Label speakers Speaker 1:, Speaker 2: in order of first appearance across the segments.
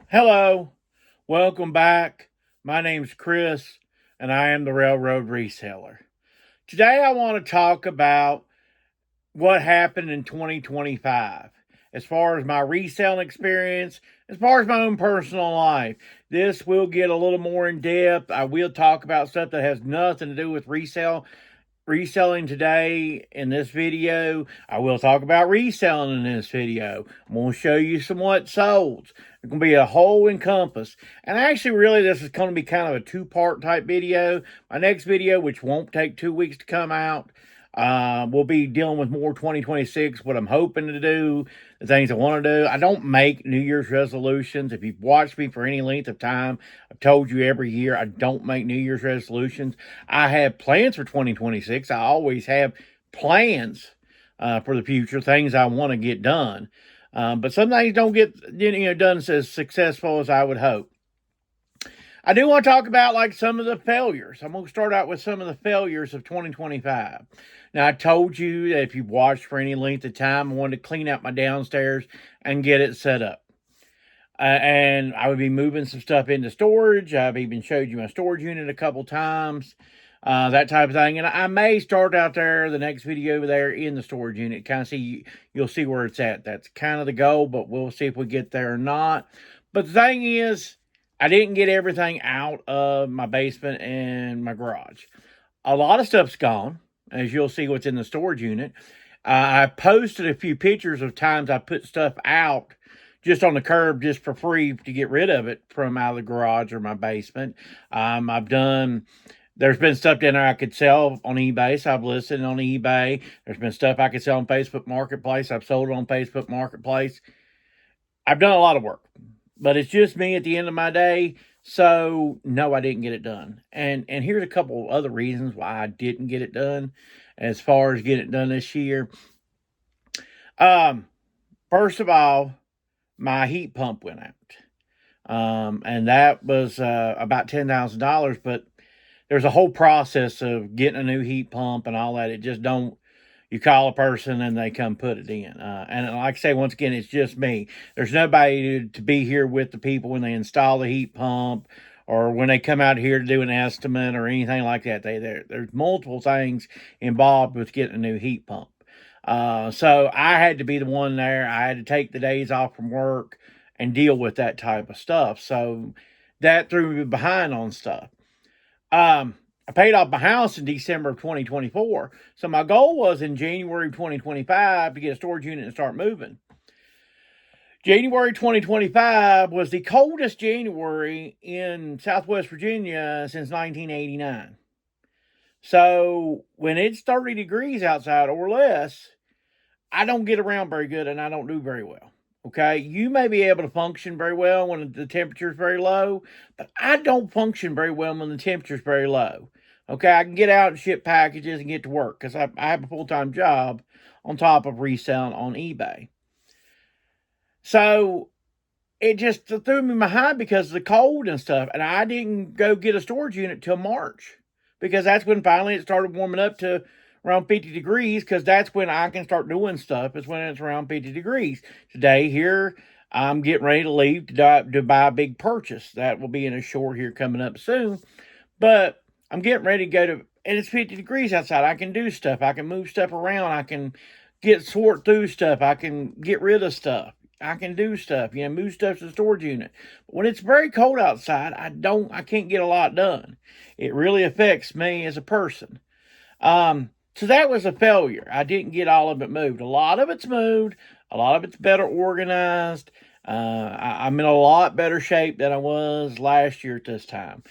Speaker 1: Hello, welcome back. My name's Chris, and I am the Railroad Reseller. Today, I want to talk about what happened in 2025 as far as my reselling experience, as far as my own personal life. This will get a little more in depth. I will talk about stuff that has nothing to do with reselling today in this video. I will talk about reselling in this video. I'm going to show you some what sold. It's going to be a whole encompass. And actually, really, this is going to be kind of a two-part type video. My next video, which won't take 2 weeks to come out, we'll be dealing with more 2026, what I'm hoping to do, the things I want to do. I don't make New Year's resolutions. If you've watched me for any length of time, I've told you every year I don't make New Year's resolutions. I have plans for 2026. I always have plans for the future, things I want to get done. But some things don't get done as successful as I would hope. I do want to talk about like some of the failures. I'm going to start out with some of the failures of 2025. Now, I told you that if you've watched for any length of time, I wanted to clean out my downstairs and get it set up. And I would be moving some stuff into storage. I've even showed you my storage unit a couple times, that type of thing. And I may start out there, the next video over there in the storage unit, kind of you'll see where it's at. That's kind of the goal, but we'll see if we get there or not. But the thing is, I didn't get everything out of my basement and my garage. A lot of stuff's gone, as you'll see what's in the storage unit. I posted a few pictures of times I put stuff out just on the curb just for free to get rid of it from out of the garage or my basement. There's been stuff down there I could sell on eBay, so I've listed on eBay. There's been stuff I could sell on Facebook Marketplace. I've sold it on Facebook Marketplace. I've done a lot of work, but it's just me at the end of my day. So no, I didn't get it done. And here's a couple of other reasons why I didn't get it done as far as getting it done this year. First of all, my heat pump went out. And that was about $10,000, but there's a whole process of getting a new heat pump and all that. It just don't, you call a person and they come put it in. And like I say, once again, it's just me. There's nobody to be here with the people when they install the heat pump or when they come out here to do an estimate or anything like that. There's multiple things involved with getting a new heat pump. So I had to be the one there. I had to take the days off from work and deal with that type of stuff. So that threw me behind on stuff. I paid off my house in December of 2024. So my goal was in January 2025 to get a storage unit and start moving. January 2025 was the coldest January in Southwest Virginia since 1989. So when it's 30 degrees outside or less, I don't get around very good and I don't do very well. Okay, you may be able to function very well when the temperature is very low, but I don't function very well when the temperature is very low. Okay, I can get out and ship packages and get to work because I have a full-time job on top of reselling on eBay. So it just threw me behind because of the cold and stuff, and I didn't go get a storage unit till March because that's when finally it started warming up to around 50 degrees because that's when I can start doing stuff is when it's around 50 degrees. Today here, I'm getting ready to leave to buy a big purchase. That will be in a short here coming up soon. But I'm getting ready to go to, and it's 50 degrees outside. I can do stuff. I can move stuff around. I can sort through stuff. I can get rid of stuff. I can do stuff, move stuff to the storage unit. But when it's very cold outside, I can't get a lot done. It really affects me as a person. So that was a failure. I didn't get all of it moved. A lot of it's moved. A lot of it's better organized. I'm in a lot better shape than I was last year at this time.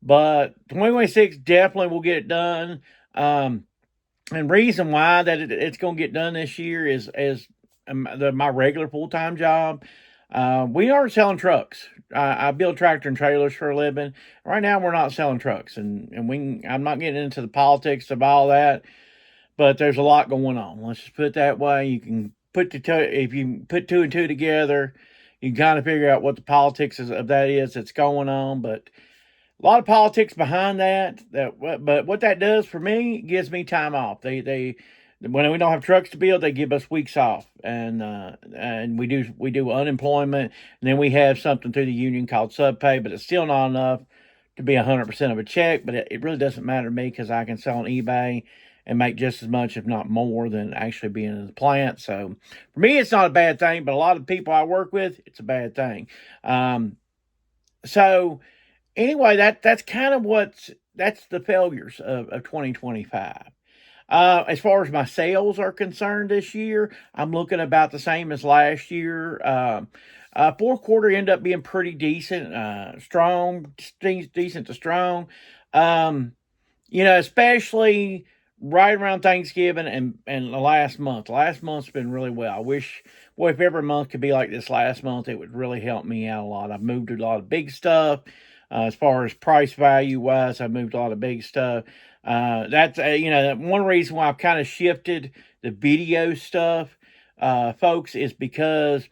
Speaker 1: But 2026 definitely will get it done. And reason why that it's going to get done this year is my regular full-time job. We aren't selling trucks. I build tractor and trailers for a living. Right now, we're not selling trucks, and I'm not getting into the politics of all that. But there's a lot going on. Let's just put it that way. You can if you put two and two together, you can kind of figure out what the politics of that is that's going on. But a lot of politics behind that. But what that does for me, it gives me time off. The when we don't have trucks to build, they give us weeks off, and we do unemployment, and then we have something through the union called subpay, but it's still not enough to be 100% of a check. But it really doesn't matter to me because I can sell on eBay and make just as much, if not more, than actually being in the plant. So for me, it's not a bad thing, but a lot of people I work with, it's a bad thing. So anyway, that's kind of that's the failures of 2025. As far as my sales are concerned this year, I'm looking about the same as last year. Fourth quarter ended up being pretty decent, strong, decent to strong. Especially right around Thanksgiving and the last month. The last month's been really well. I wish, boy, if every month could be like this last month, it would really help me out a lot. I've moved a lot of big stuff. As far as price value wise, I've moved a lot of big stuff. That's one reason why I've kind of shifted the video stuff, folks, is because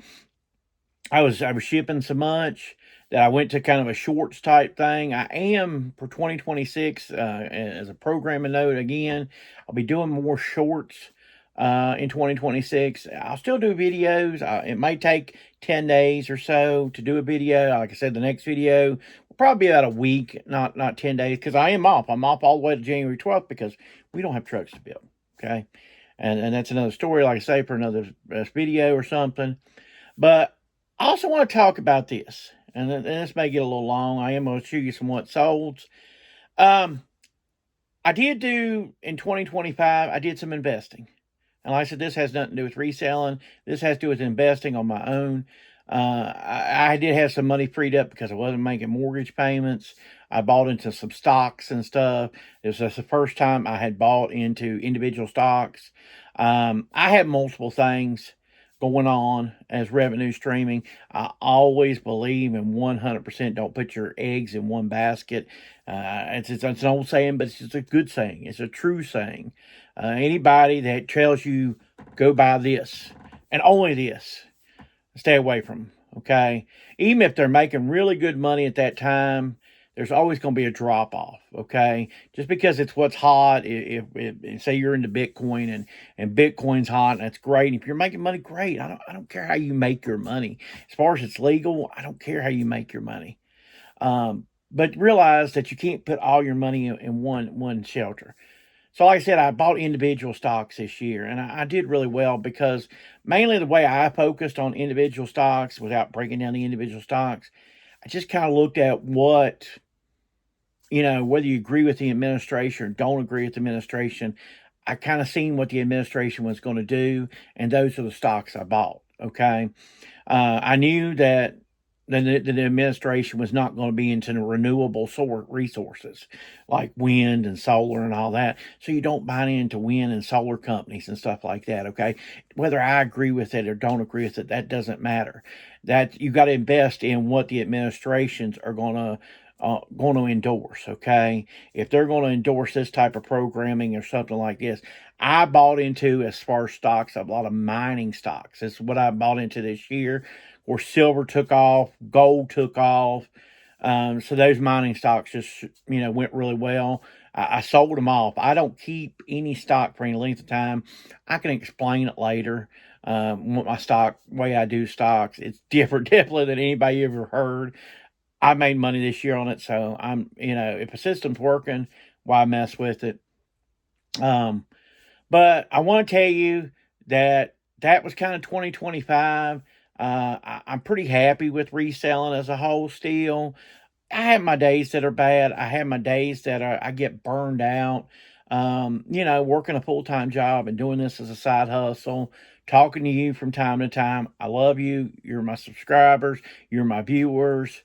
Speaker 1: I was shipping so much that I went to kind of a shorts type thing. I am for 2026 as a programming note again. I'll be doing more shorts in 2026. I'll still do videos. It may take 10 days or so to do a video. Like I said, the next video will probably be about a week, not 10 days, because I am off. I'm off all the way to January 12th because we don't have trucks to build. Okay. And that's another story, like I say, for another video or something. But I also want to talk about this, and this may get a little long. I am going to show you some what solds. I did do in 2025, I did some investing. And like I said, this has nothing to do with reselling. This has to do with investing on my own. I did have some money freed up because I wasn't making mortgage payments. I bought into some stocks and stuff. This was the first time I had bought into individual stocks. I have multiple things going on as revenue streaming. I always believe in 100% don't put your eggs in one basket. It's an old saying, but it's just a good saying. It's a true saying. Anybody that tells you go buy this and only this, stay away from them, okay? Even if they're making really good money at that time, there's always going to be a drop off, okay? Just because it's what's hot, if say you're into Bitcoin and Bitcoin's hot, and that's great. If you're making money, great. I don't care how you make your money. As far as it's legal, I don't care how you make your money. But realize that you can't put all your money in one shelter. So like I said, I bought individual stocks this year, and I did really well because mainly the way I focused on individual stocks without breaking down the individual stocks, I just kind of looked at what, whether you agree with the administration or don't agree with the administration, I kind of seen what the administration was going to do, and those are the stocks I bought, okay? I knew that the administration was not going to be into the renewable resources like wind and solar and all that. So you don't buy into wind and solar companies and stuff like that, okay? Whether I agree with it or don't agree with it, that doesn't matter. That you got to invest in what the administrations are going to endorse, okay? If they're going to endorse this type of programming or something like this, I bought into, as far as stocks, a lot of mining stocks. This is what I bought into this year, where silver took off, gold took off. So those mining stocks just, went really well. I sold them off. I don't keep any stock for any length of time. I can explain it later. What my way I do stocks, it's different definitely than anybody ever heard. I made money this year on it, so I'm, if a system's working, why mess with it? But I want to tell you that was kind of 2025. I'm pretty happy with reselling as a whole still. I have my days that are bad. I have my days that I get burned out. Working a full-time job and doing this as a side hustle, talking to you from time to time. I love you. You're my subscribers. You're my viewers.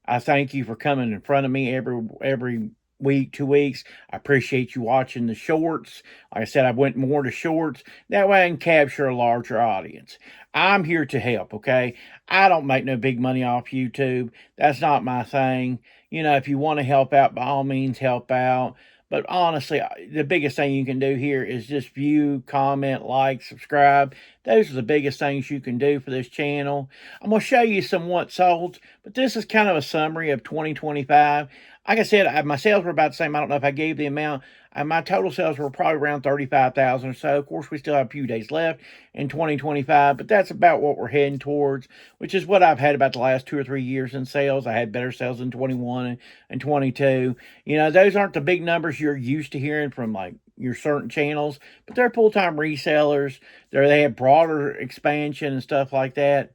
Speaker 1: I thank you for coming in front of me every week, 2 weeks. I appreciate you watching the shorts. Like I said, I went more to shorts. That way I can capture a larger audience. I'm here to help, okay? I don't make no big money off YouTube. That's not my thing. If you want to help out, by all means, help out. But honestly, the biggest thing you can do here is just view, comment, like, subscribe. Those are the biggest things you can do for this channel. I'm going to show you some what sold, but this is kind of a summary of 2025. Like I said, my sales were about the same. I don't know if I gave the amount. And my total sales were probably around 35,000 or so. Of course, we still have a few days left in 2025, but that's about what we're heading towards, which is what I've had about the last 2 or 3 years in sales. I had better sales in 21 and 22. You know, those aren't the big numbers you're used to hearing from like your certain channels, but they're full-time resellers. They have broader expansion and stuff like that.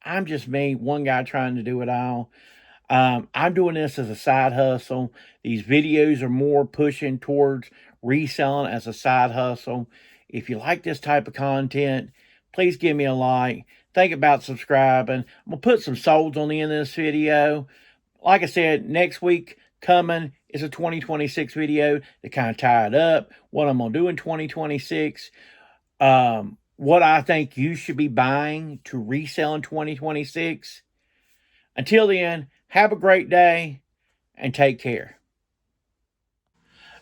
Speaker 1: I'm just me, one guy trying to do it all. I'm doing this as a side hustle. These videos are more pushing towards reselling as a side hustle. If you like this type of content, please give me a like. Think about subscribing. I'm going to put some solds on the end of this video. Like I said, next week coming is a 2026 video to kind of tie it up. What I'm going to do in 2026. What I think you should be buying to resell in 2026. Until then, have a great day and take care.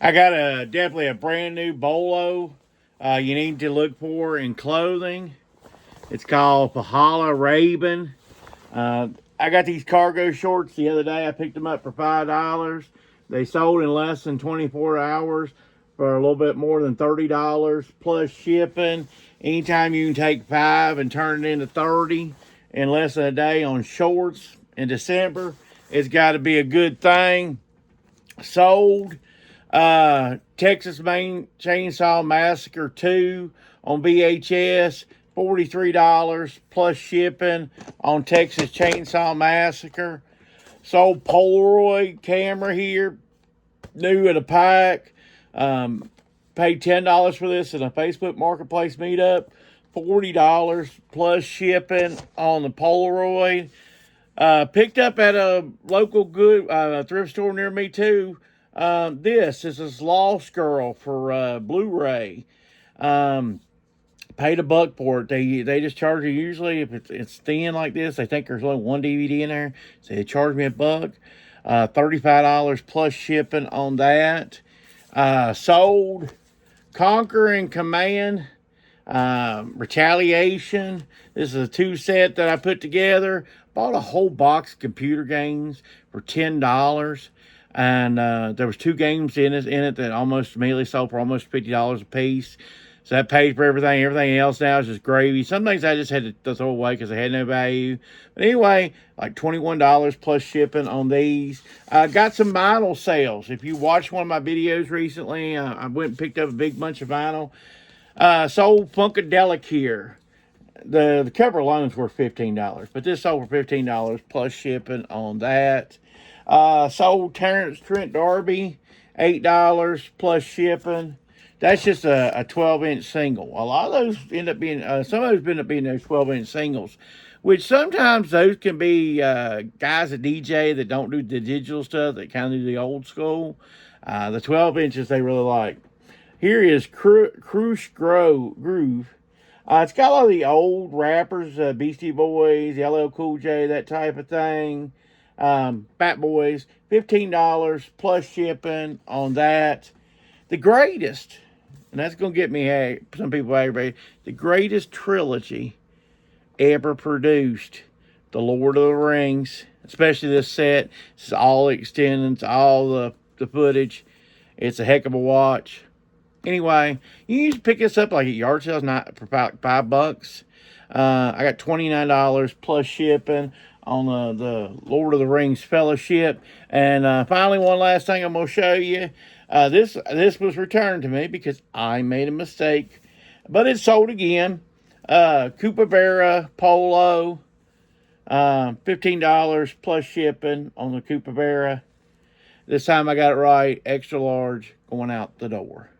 Speaker 1: I got definitely a brand new bolo you need to look for in clothing. It's called Pahala Raven. I got these cargo shorts the other day. I picked them up for $5. They sold in less than 24 hours for a little bit more than $30 plus shipping. Anytime you can take 5 and turn it into 30 in less than a day on shorts in December, it's got to be a good thing. Sold Texas Chainsaw Massacre 2 on VHS, $43 plus shipping on Texas Chainsaw Massacre. Sold Polaroid camera here, new at a pack. Paid $10 for this in a Facebook Marketplace meetup. $40 plus shipping on the Polaroid. Picked up at a local good thrift store near me too. This is Lost Girl for Blu-ray. Paid $1 for it. They just charge you usually if it's thin like this. They think there's only one DVD in there, so they charge me $1. $35 plus shipping on that. Sold Conquer and Command Retaliation. This is a 2-set that I put together. Bought a whole box of computer games for $10. And there was 2 games in it that almost immediately sold for almost $50 a piece. So that paid for everything. Everything else now is just gravy. Some things I just had to throw away because they had no value. But anyway, like $21 plus shipping on these. Got some vinyl sales. If you watched one of my videos recently, I went and picked up a big bunch of vinyl. Sold Funkadelic here. The cover alone's worth $15, but this sold for $15 plus shipping on that. Sold Terrence Trent D'Arby, $8 plus shipping. That's just a 12-inch single. A lot of those end up being, some of those end up being those 12-inch singles, which sometimes those can be guys that DJ that don't do the digital stuff, that kind of do the old school. The 12 inches they really like. Here is Crush Groove. It's got a lot of the old rappers, Beastie Boys, LL Cool J, that type of thing. Fat Boys, $15 plus shipping on that. The greatest, and that's going to get me, some people aggravated, the greatest trilogy ever produced, The Lord of the Rings, especially this set. This is all extended, all the footage. It's a heck of a watch. Anyway, you can pick this up like at yard sales, not for about $5. I got $29 plus shipping on the Lord of the Rings Fellowship. And finally, one last thing I'm going to show you. This was returned to me because I made a mistake, but it's sold again. Coopovera Polo, $15 plus shipping on the Coopovera. This time I got it right, extra large, going out the door.